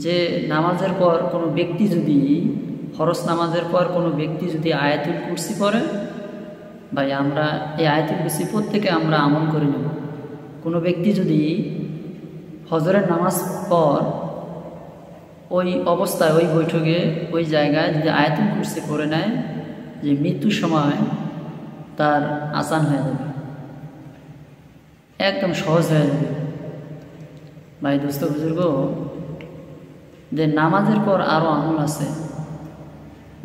যে নামাজের পর কোনো ব্যক্তি যদি ফরজ নামাজের পর কোনো ব্যক্তি যদি আয়াতুল কুরসি পড়ে, ভাই আমরা এই আয়াতুল কুরসি প্রত্যেকে আমরা আমল করে নেব। কোনো ব্যক্তি যদি ফজরের নামাজ পর ওই অবস্থায় ওই বৈঠকে ওই জায়গায় যদি আয়াতুল কুরসি পড়ে নেয়, যে মৃত্যুর সময় তার আসান হয়ে যাবে, একদম সহজ হয়ে যাবে। ভাই দোস্ত বুজুর্গ, যে নামাজের পর আরও আমল আছে।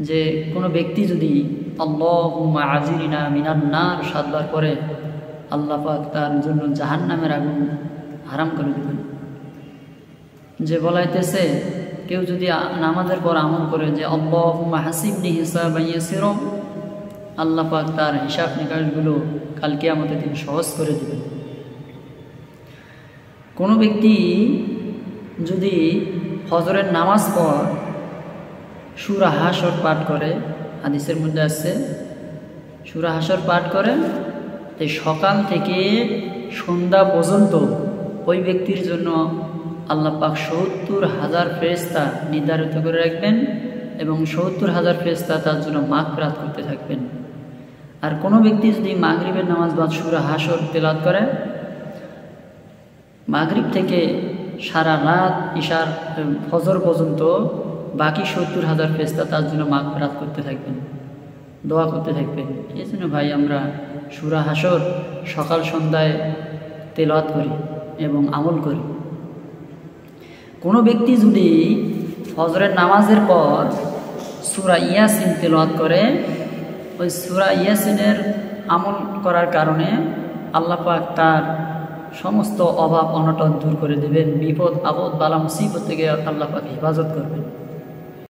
যে কোনো ব্যক্তি যদি আল্লাহুম্মা আজিরিনা মিনান নার 7 বার করে, আল্লাহ পাক তার জন্য জাহান্নামের আগুন হারাম করে দেবেন। যে বলাইতেছে কেউ যদি নামাজের পর আমল করে যে আল্লাহুম্মা হাসিবনি হিসাবান ইয়াসিরা, আল্লাহ পাক তার হিসাব নিকাশগুলো কাল কিয়ামতের দিন সহজ করে দেবেন। কোনো ব্যক্তি যদি ফজরের নামাজ পর সূরা হাশর পাঠ করে, হাদিসের মধ্যে আছে সূরা হাশর পাঠ করে, এই সকাল থেকে সন্ধ্যা পর্যন্ত ওই ব্যক্তির জন্য আল্লাহ পাক ৭০,০০০ ফেরেশতা নির্ধারিত করে রাখবেন এবং ৭০,০০০ ফেরেশতা তার জন্য মাগফিরাত করতে থাকবেন। আর কোনো ব্যক্তি যদি মাগরিবের নামাজ বাদ সূরা হাশর তেলাওয়াত করে, মাগরিব থেকে সারা রাত ইশার ফজর পর্যন্ত বাকি ৭০,০০০ ফেরেশতা তার জন্য মাগফিরাত করতে থাকবেন, দোয়া করতে থাকবেন। এই জন্য ভাই আমরা সূরা হাশর সকাল সন্ধ্যায় তেলাওয়াত করি এবং আমল করি। কোনো ব্যক্তি যদি ফজরের নামাজের পর সূরা ইয়াসিন তেলাওয়াত করে, ওই সূরা ইয়াসিনের আমল করার কারণে আল্লাহ পাক তার সমস্ত অভাব অনটন দূর করে দেবেন, বিপদ আপদ বালা মুসিবত থেকে আল্লাহ পাক হেফাজত করবেন।